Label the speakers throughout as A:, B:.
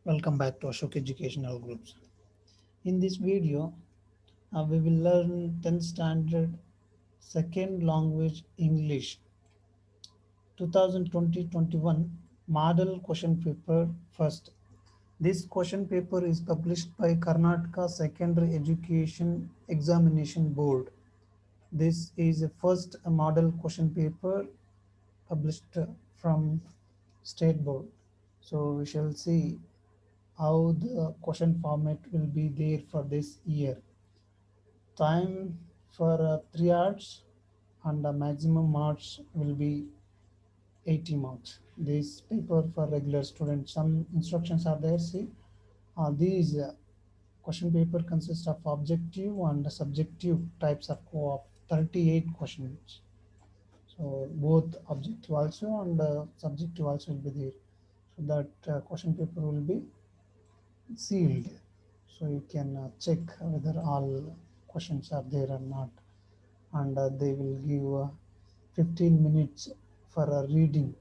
A: Welcome back to Ashok Educational Groups. In this video, we will learn 10th standard second language English 2020-21 model question paper first. This question paper is published by Karnataka Secondary Education Examination Board. This is the first model question paper published from state board. So we shall see how the question format will be there for this year. Time for 3 hours and the maximum marks will be 80 marks. This paper for regular students, some instructions are there. See, these question paper consists of objective and subjective types of co-op, 38 questions. So both objective also and subjective also will be there. So that question paper will be sealed, so you can check whether all questions are there or not, and they will give 15 minutes for reading,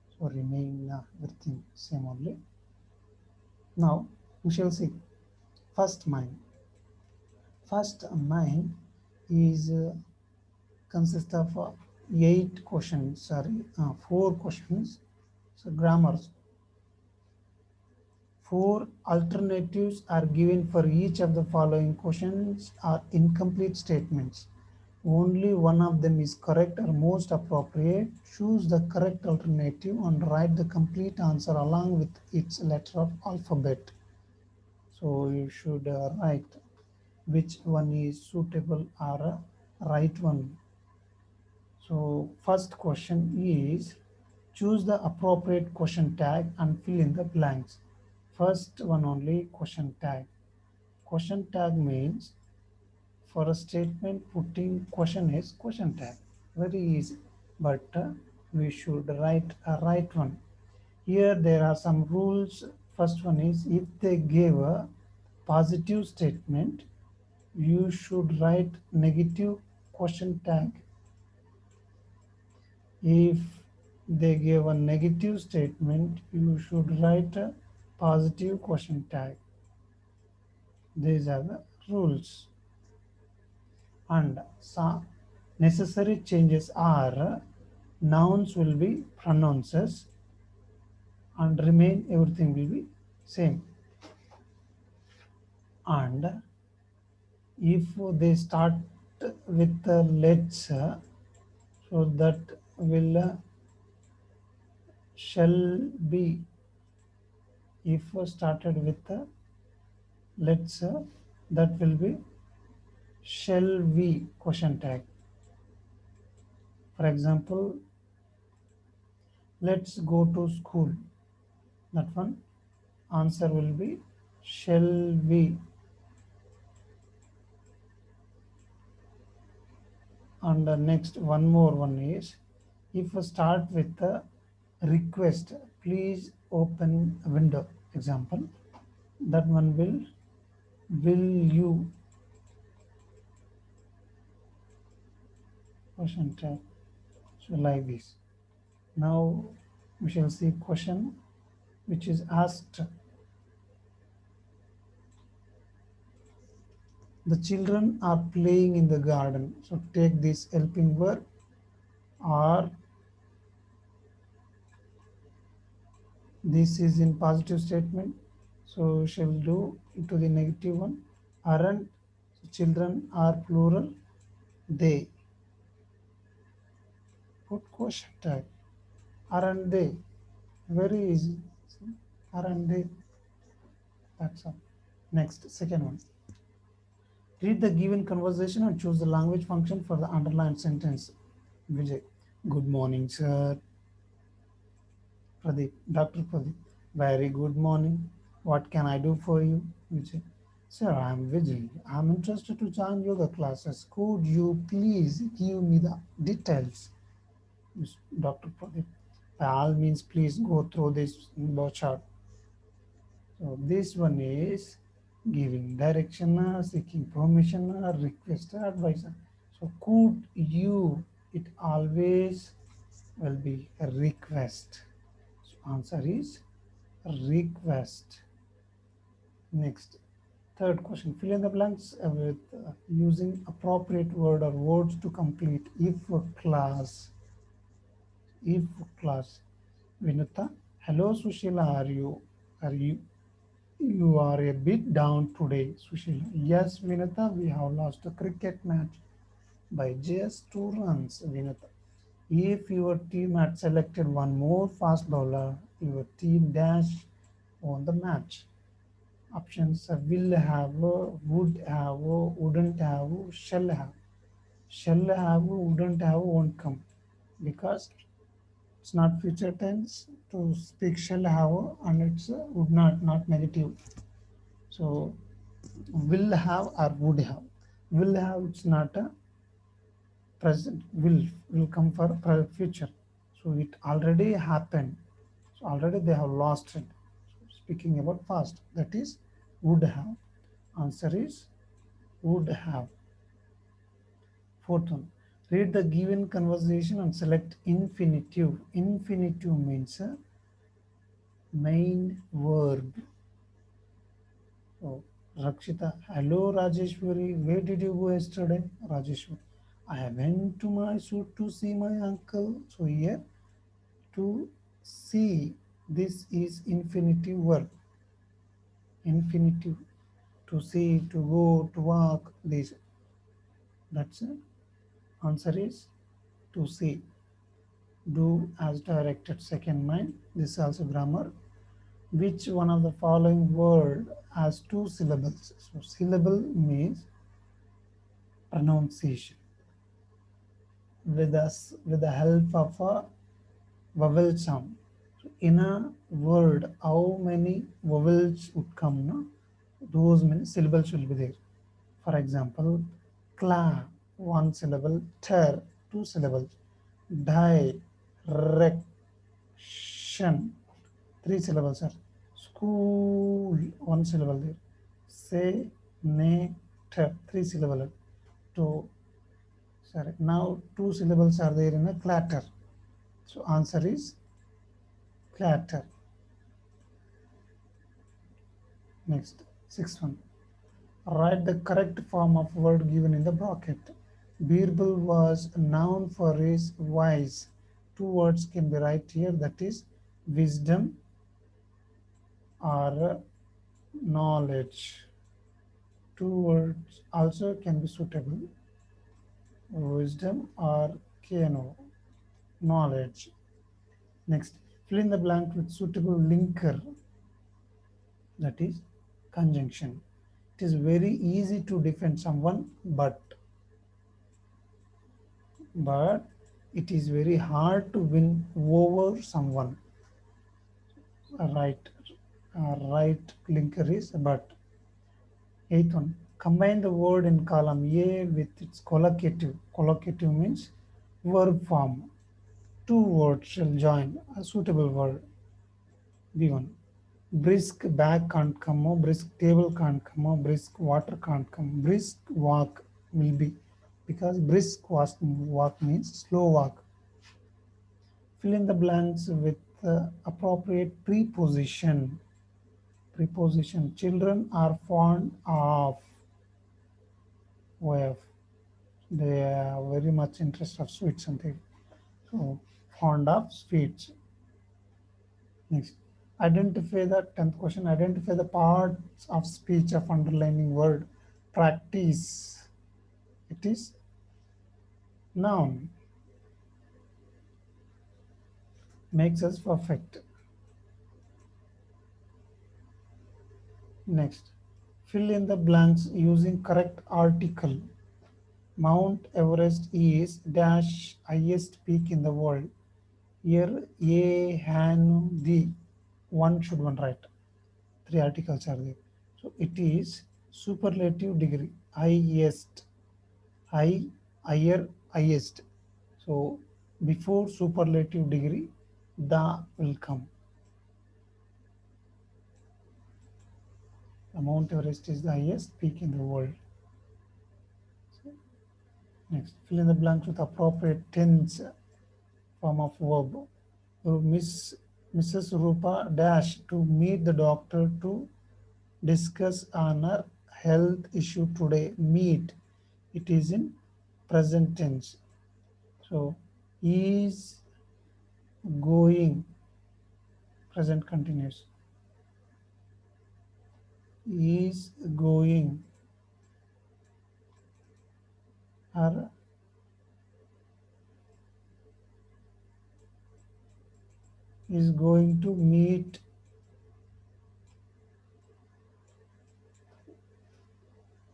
A: so remain everything same only. Now we shall see first mine. First mine is consists of 8 questions, sorry, 4 questions. So grammars. 4 alternatives are given for each of the following questions are incomplete statements. Only one of them is correct or most appropriate. Choose the correct alternative and write the complete answer along with its letter of alphabet. So you should write which one is suitable or right one. So first question is choose the appropriate question tag and fill in the blanks. First one only, question tag. Question tag means for a statement putting question is question tag. Very easy, but we should write a right one. Here there are some rules. First one is if they gave a positive statement, you should write negative question tag. If they give a negative statement, you should write a positive question tag. These are the rules. And some necessary changes are nouns will be pronouns and remain everything will be same. And if they start with the let's, so that will shall be. If started with the let's, that will be shall we question tag. For example, let's go to school. That one answer will be shall we. And the next one more one is if we start with the request, please open a window, example, that one will you question tag. So like this. Now we shall see question which is asked. The children are playing in the garden. So take this helping verb, or this is in positive statement. So we shall do into the negative one. Aren't. So children are plural. They. Put question tag. Aren't they? Very easy. Aren't they? That's all. Next, second one. Read the given conversation and choose the language function for the underlined sentence. Vijay. Good morning, sir. Pradeep. Dr. Pradeep. Very good morning. What can I do for you? Vijay. Sir, I am Vijay. I am interested to join yoga classes. Could you please give me the details? Dr. Pradeep. By all means, please go through this chart. So this one is giving direction, seeking permission, request, advice. So could you, it always will be a request. So answer is request. Next, third question. Fill in the blanks with using appropriate word or words to complete. If class. If class. Vinata. Hello, Sushila. Are you? Are you? You are a bit down today, Sushila. Yes, Vinata. We have lost a cricket match by just 2 runs, Vinata. If your team had selected one more fast bowler, your team dash won the match. Options will have, would have, wouldn't have, shall have. Shall have, wouldn't have, won't come because it's not future tense to speak shall have and it's would not negative. So will have or would have. Will have it's not a present. Will come for future. So it already happened. So already they have lost it. So speaking about past, that is would have. Answer is would have. Fourth one, read the given conversation and select infinitive. Infinitive means a main verb. So, Rakshita, hello Rajeshwari, where did you go yesterday? Rajeshwari, I went to Mysore to see my uncle. So here, to see, this is infinitive verb. Infinitive, to see, to go, to walk, this. That's it. Answer is to see. Do as directed. Second mind. This is also grammar. Which one of the following word has two syllables? So syllable means pronunciation. With the help of a vowel sound. So in a word, how many vowels would come? No? Those many syllables will be there. For example, cla, one syllable, ter, two syllables, direction, three syllables, sir. School, one syllable there. Say, ne, ter, three syllable. To, sorry, now two syllables are there in a clatter. So answer is clatter. Next, sixth one. Write the correct form of word given in the bracket. Birbal was known for his wise. Two words can be right here, that is wisdom or knowledge. Two words also can be suitable, wisdom or keno, knowledge. Next, fill in the blank with suitable linker, that is conjunction. It is very easy to defend someone, but it is very hard to win over someone. Right, right linker is but. Eighth one, combine the word in column A with its collocative. Collocative means verb form. Two words shall join a suitable word. B1. Brisk bag can't come, or brisk table can't come, or brisk water can't come. Brisk walk will be, because brisk walk means slow walk. Fill in the blanks with appropriate preposition. Preposition. Children are fond of. Of. They are very much interested of sweets and things. So fond of sweets. Next. Identify the 10th question. Identify the parts of speech of underlining word. Practice. It is noun. Makes us perfect. Next. Fill in the blanks using correct article. Mount Everest is dash highest peak in the world. Here A Han the one should one write. Three articles are there. So it is superlative degree, highest, high, higher, highest. So before superlative degree, the will come. The Mount Everest is the highest peak in the world. So next, fill in the blanks with appropriate tense form of verb. Miss Mrs. Rupa dash to meet the doctor to discuss on her health issue today. Meet. It is in present tense. So is going, present continuous. Is going or is going to meet,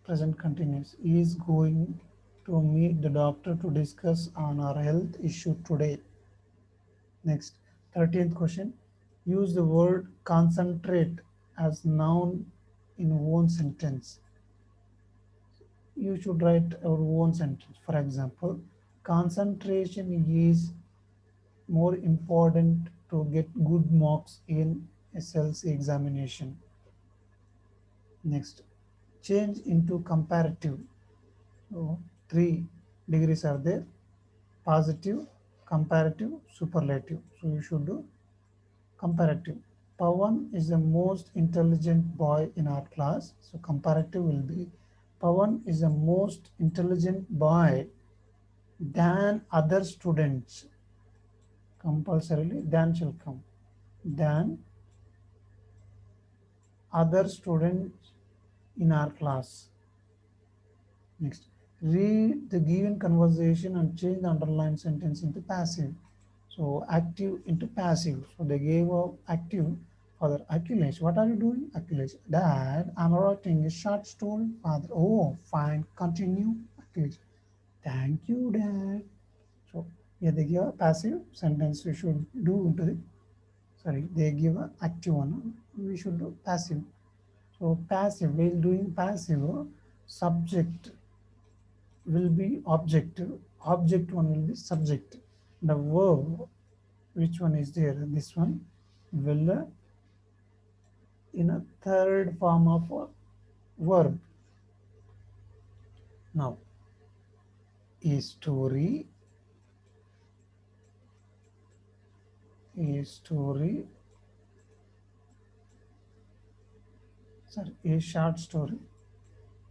A: present continuous, is going to meet the doctor to discuss on our health issue today. Next, 13th question. Use the word concentrate as noun in one sentence. You should write our own sentence. For example, concentration is more important to get good marks in SLC examination. Next, change into comparative. So, 3 degrees are there: positive, comparative, superlative. So you should do comparative. Pawan is the most intelligent boy in our class. So comparative will be Pawan is the most intelligent boy than other students. Compulsorily than shall come. Than other students in our class. Next, read the given conversation and change the underlined sentence into passive. So active into passive. So they gave a active. Father, Akhilesh, what are you doing? Akhilesh, Dad, I'm writing a short story. Father, oh, fine, continue. Akhilesh, thank you, Dad. So here they give a passive sentence. We should do into the, sorry, they give a active one. We should do passive. So passive, while doing passive, subject will be objective, object one will be subject. The verb, which one is there? This one will in a third form of a verb. Now, a story, a story, sorry, a short story.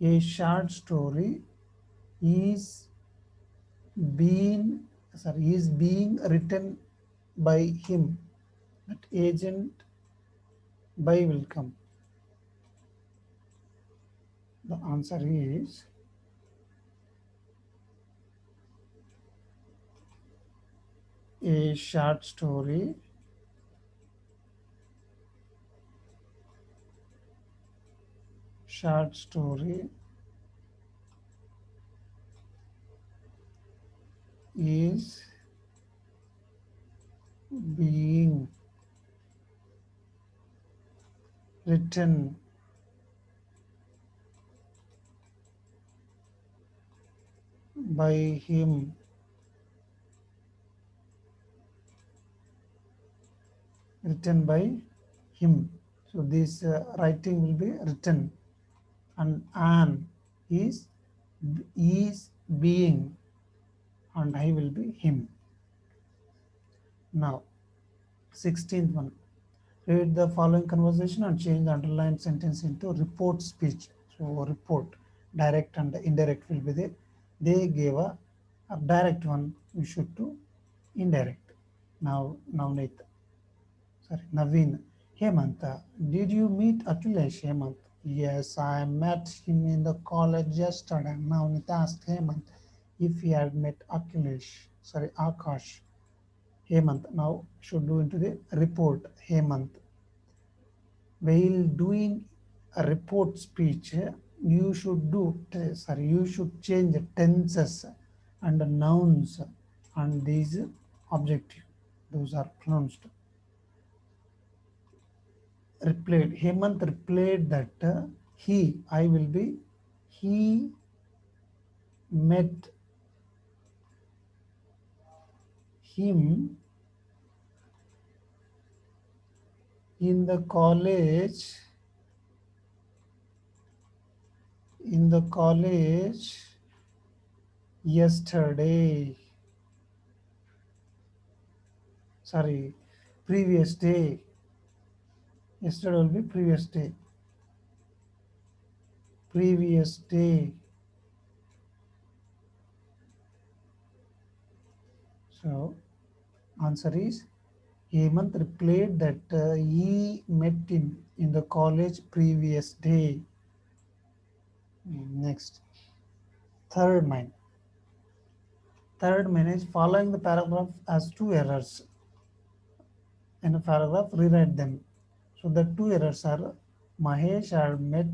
A: A short story is is being written by him. That agent by will come. The answer is a short story is being written by him. Written by him. So this writing will be written, and an is being, and I will be him. Now, 16th one. Read the following conversation and change the underlined sentence into report speech. So report, direct and indirect will be there. They gave a direct one. We should do indirect. Now Navneet, sorry, Naveen. Hemanta, did you meet Akhilesh? Hemant, yes, I met him in the college yesterday. Navneet asked Hemant if he had met Akhilesh. Sorry, Akash. Hemant. Now should do into the report. Hemant. While doing a report speech, you should you should change the tenses and the nouns and these objective. Those are pronounced. Replied. Hemant replied that I will be, he met him in the college yesterday. Sorry, Previous day. Yesterday will be previous day. Previous day. So answer is Hemant replied that he met him in the college previous day. Next, third mine. Third mine is following the paragraph as two errors. In a paragraph, rewrite them. So the two errors are Mahesh had met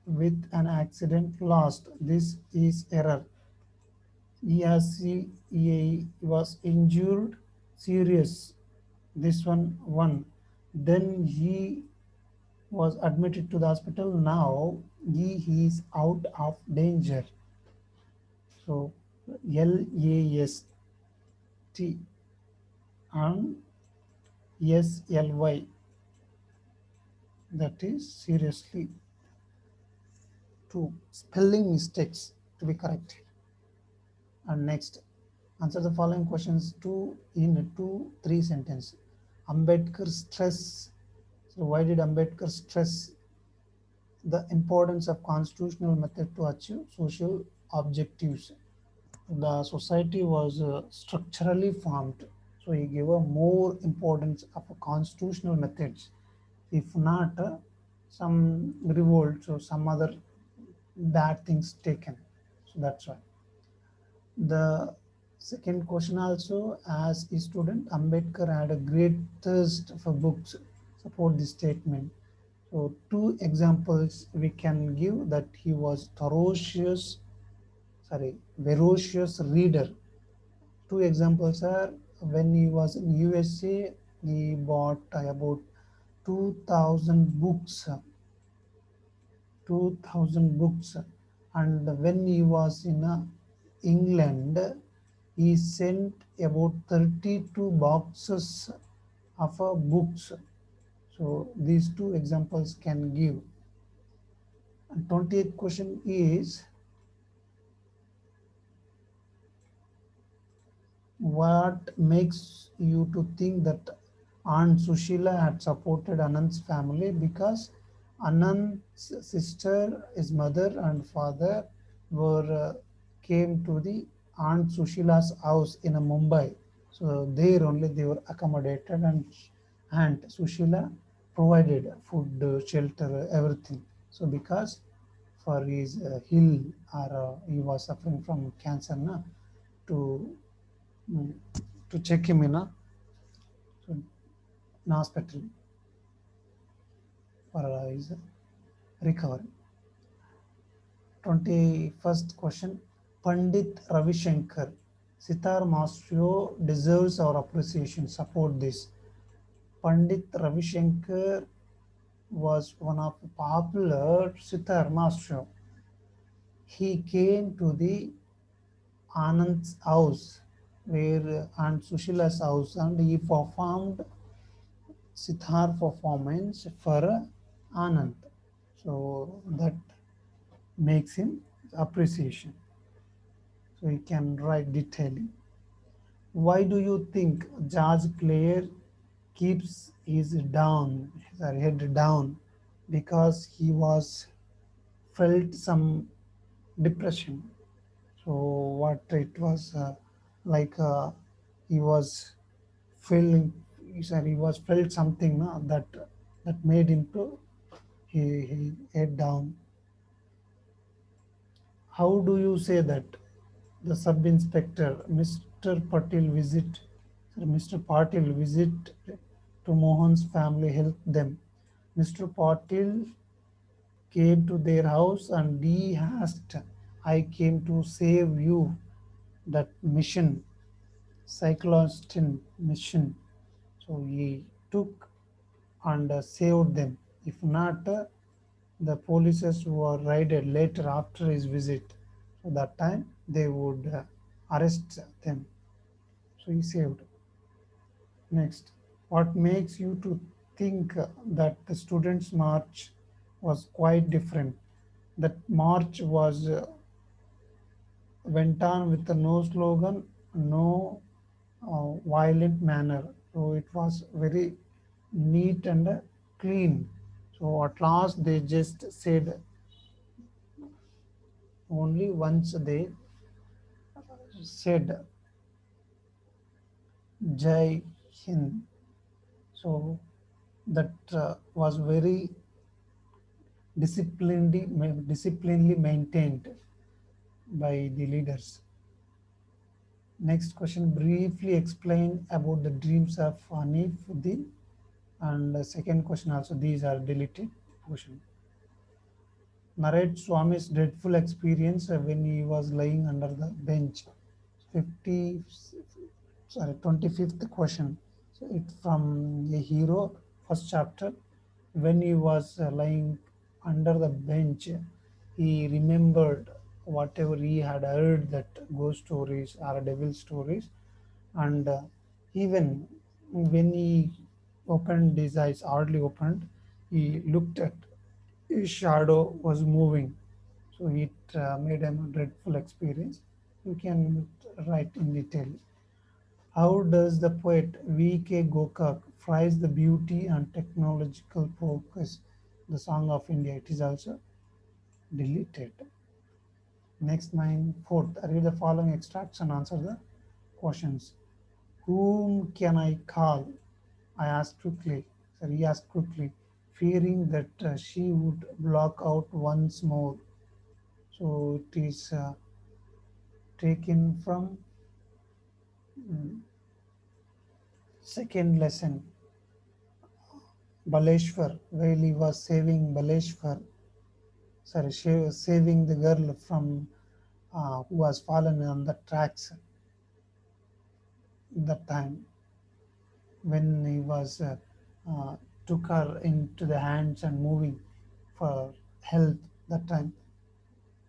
A: with an accident lost. This is error. He was injured serious. This one. Then he was admitted to the hospital. Now he is out of danger. So LAST and SLY, that is seriously. Two spelling mistakes to be corrected. And next, answer the following questions in 2-3 sentences. Ambedkar stress. So why did Ambedkar stress the importance of constitutional method to achieve social objectives? The society was structurally formed, so he gave a more importance of a constitutional methods. If not, some revolts or some other bad things taken. So that's why. The second question also, as a student, Ambedkar had a great thirst for books. Support this statement. So two examples we can give that he was ferocious reader. Two examples are when he was in USA, he bought about 2000 books, 2000 books, and when he was in England, he sent about 32 boxes of books. So these two examples can give. And 28th question is, what makes you to think that Aunt Sushila had supported Anand's family? Because Anand's sister, his mother and father were came to the Aunt Sushila's house in Mumbai. So there only they were accommodated, and Aunt Sushila provided food, shelter, everything. So because for his ill or he was suffering from cancer, to mm, to check him in an hospital for his recovery. 21st question. Pandit Ravi Shankar, Sitar Maestro deserves our appreciation. Support this. Pandit Ravi Shankar was one of the popular Sitar Maestro. He came to the Anand's house, where Aunt Sushila's house, and he performed sitar performance for Anand. So that makes him appreciation. So he can write detailing. Why do you think jazz player keeps his head down? Because he was felt some depression. So what it was like he was feeling, he was felt something that made him to he head down. How do you say that? The sub-inspector, Mr. Patil visit to Mohan's family helped them. Mr. Patil came to their house and he asked, I came to save you. That mission, psychologist mission. So he took and saved them. If not, the police were raided later after his visit. So that time they would arrest them. So he saved. Next, what makes you to think that the students' march was quite different? That march was went on with no slogan, no violent manner. So it was very neat and clean. So at last they just said, only once they said Jai Hind. So that was very disciplinedly maintained by the leaders. Next question, briefly explain about the dreams of Anifuddin. And the second question also, these are deleted portion. Narrate Swami's dreadful experience when he was lying under the bench. 50, sorry, 25th question. So it's from a hero, first chapter. When he was lying under the bench, he remembered whatever he had heard, that ghost stories or devil stories, and even when he opened his eyes, hardly opened, he looked at his shadow was moving. So it made him a dreadful experience. You can write in detail. How does the poet V.K. Gokak phrase the beauty and technological progress? The Song of India. It is also deleted. Next line, fourth. Read the following extracts and answer the questions. Whom can I call? I asked quickly. Sorry, he asked quickly, fearing that she would block out once more. So it is taken from second lesson. Baleshwar, while he was saving Baleshwar, sorry, she was saving the girl from who was fallen on the tracks that time, when he was uh, took her into the hands and moving for health that time.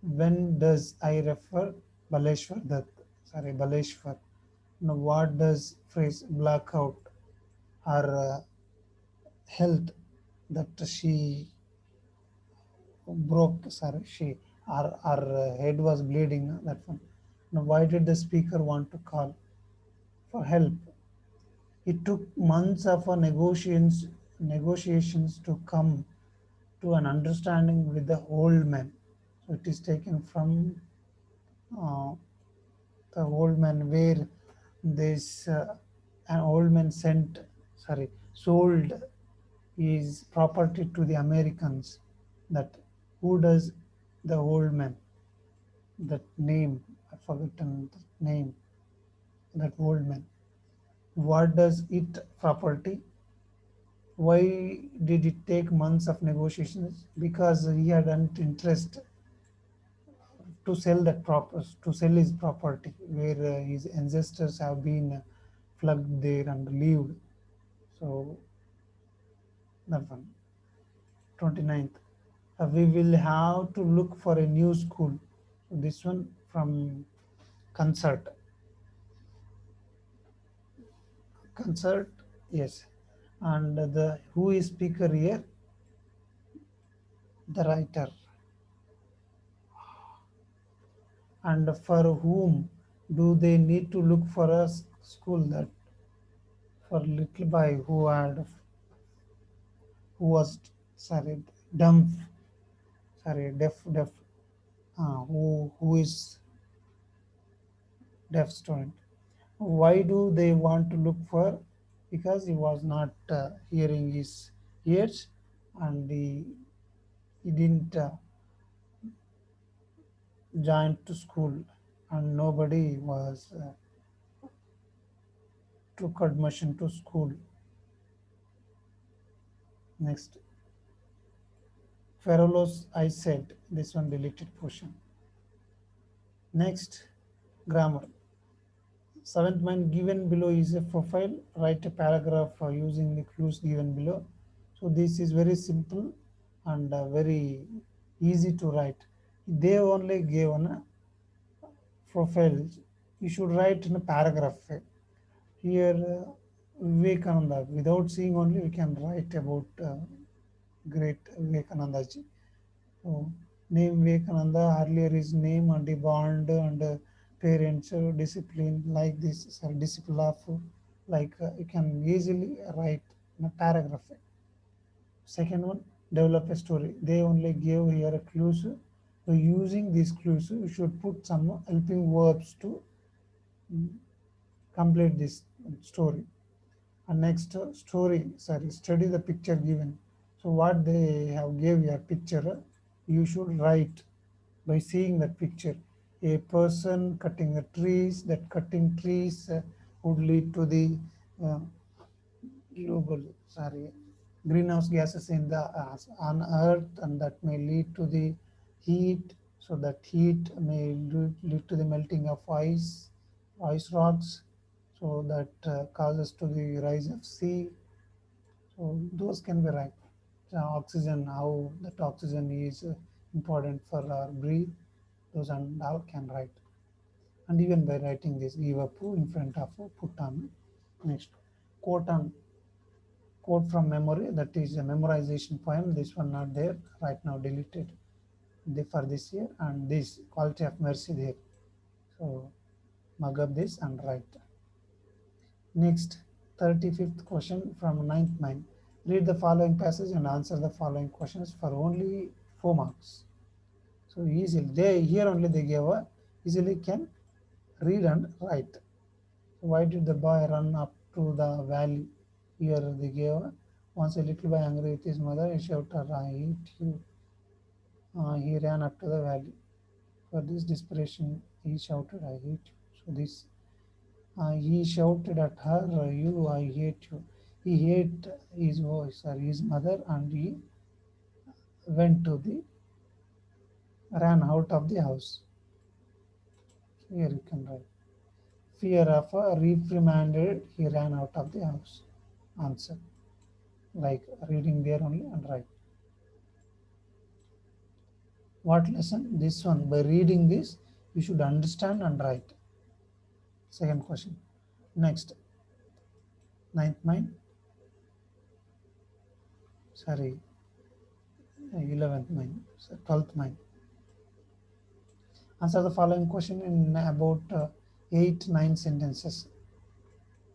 A: When does I refer Baleshwar Dutt? Sorry, Baleshwar. Now, what does phrase blackout her health, that she broke? Sorry, her head was bleeding. That one. Now, why did the speaker want to call for help? It took months of negotiations to come to an understanding with the old man. So it is taken from uh, the old man, where this an old man sold his property to the Americans. That, who does the old man? That name, I forgotten the name. That old man. What does it property? Why did it take months of negotiations? Because he had an interest to sell to sell his property, where his ancestors have been plugged there and lived. So that one. 29th. We will have to look for a new school. So this one from concert. Concert, yes. And the who is speaker here? The writer. And for whom do they need to look for a school? That for little boy who was, sorry, dumb, sorry, deaf, who is deaf student. Why do they want to look for? Because he was not hearing his ears, and he didn't join to school, and nobody was took admission to school. Next, Ferrolos, I said, this one deleted portion. Next, grammar. Seventh line given below is a profile. Write a paragraph using the clues given below. So this is very simple and very easy to write. They only gave on a profile. You should write in a paragraph. Here, Vivekananda. Without seeing only, we can write about great Vivekananda ji. So, name Vivekananda, earlier his name and the bond and parents, discipline, like this, sorry, disciple of like you can easily write in a paragraph. Second one, develop a story. They only give here a clues. So using these clues, you should put some helping verbs to mm, complete this story. And next, study the picture given. So what they have gave you a picture, you should write by seeing that picture. A person cutting the trees, that cutting trees would lead to the uh, global, sorry, greenhouse gases in the on earth, and that may lead to the heat. So that heat may lead to the melting of ice rocks, so that causes to the rise of sea. So those can be right. Oxygen, how that oxygen is important for our breathe, those and all can write. And even by writing this, give a poo in front of put on. Next, quote on quote from memory, that is a memorization poem. This one not there right now, deleted for this year. And this quality of mercy there. So mug up this and write. Next, 35th question from ninth mind. Read the following passage and answer the following questions for only 4 marks. So easily, they here only they gave a easily can read and write. Why did the boy run up to the valley? Here they gave once a little boy angry with his mother, he shouted, I hate you. He ran up to the valley. For this desperation, he shouted, I hate you. So this he shouted at her, you, I hate you. He hate his voice or his mother, and he went to the ran out of the house. Here you can write. Fear of a reprimanded, he ran out of the house. Answer. Like reading there only and write. What lesson? This one. By reading this, you should understand and write. Second question. Next. Ninth mind. Sorry. 11th mind. 12th mind. Answer the following question in about 8-9 sentences.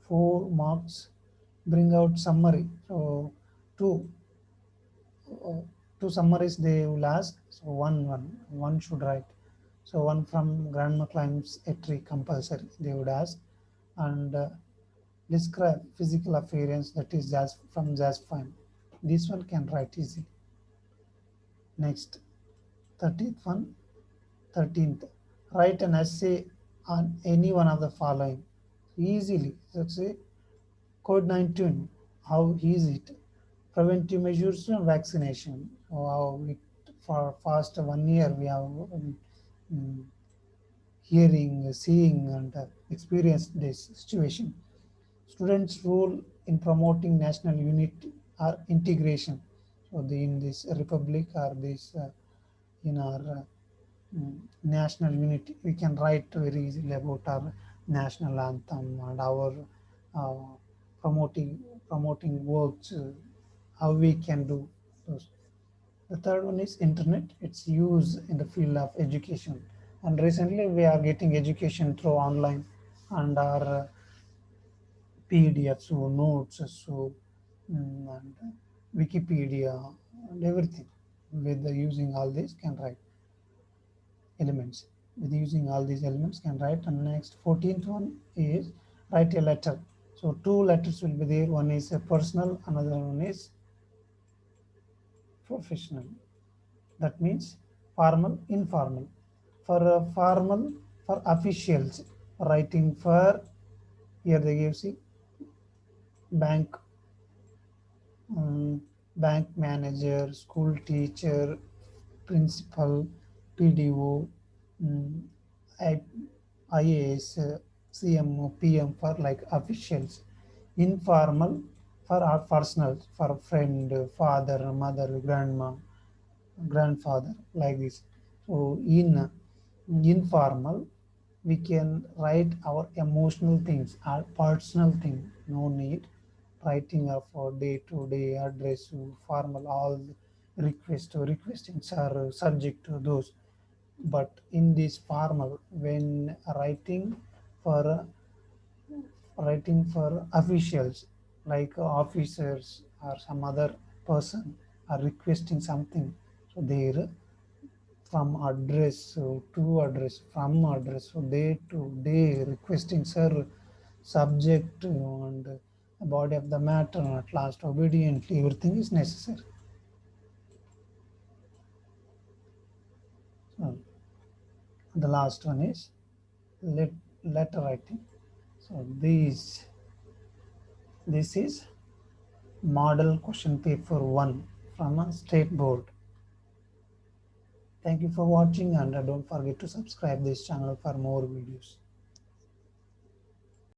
A: 4 marks. Bring out summary. So two uh, two summaries they will ask. So one should write. So one from grandma climbs a tree compulsory they would ask, and describe physical appearance, that is jazz from jazz fine. This one can write easily. Next, 13th one, 13th. Write an essay on any one of the following. Easily. Let's say COVID-19. How is it? Preventive measures and vaccination. So how it, for past 1 year we have mm, hearing, seeing, and experienced this situation. Students' role in promoting national unity or integration. So in this republic or this in our national unity, we can write very easily about our national anthem and our uh, promoting promoting works, how we can do those. The third one is internet. It's used in the field of education, and recently we are getting education through online and our PDFs, so notes, so and Wikipedia and everything. With the using all these can write elements. With using all these elements can write. And next 14th one is write a letter. So two letters will be there. One is a personal, another one is professional. That means formal, informal. For formal, for officials, writing for, here they give see bank, um, bank manager, school teacher, principal, PDO, um, IAS, CMO, PM for like officials. Informal for our personal, for friend, father, mother, grandma, grandfather, like this. So in informal, we can write our emotional things, our personal thing. No need writing of day-to-day address, formal, all request, requestings are subject to those. But in this formal, when writing for writing for officials like officers or some other person are requesting something. So their from address to address, from address, so day to day requesting, sir, subject and body of the matter, and at last obediently, everything is necessary. So the last one is letter writing. So this is model question paper 1 from a state board. Thank you for watching, and don't forget to subscribe this channel for more videos.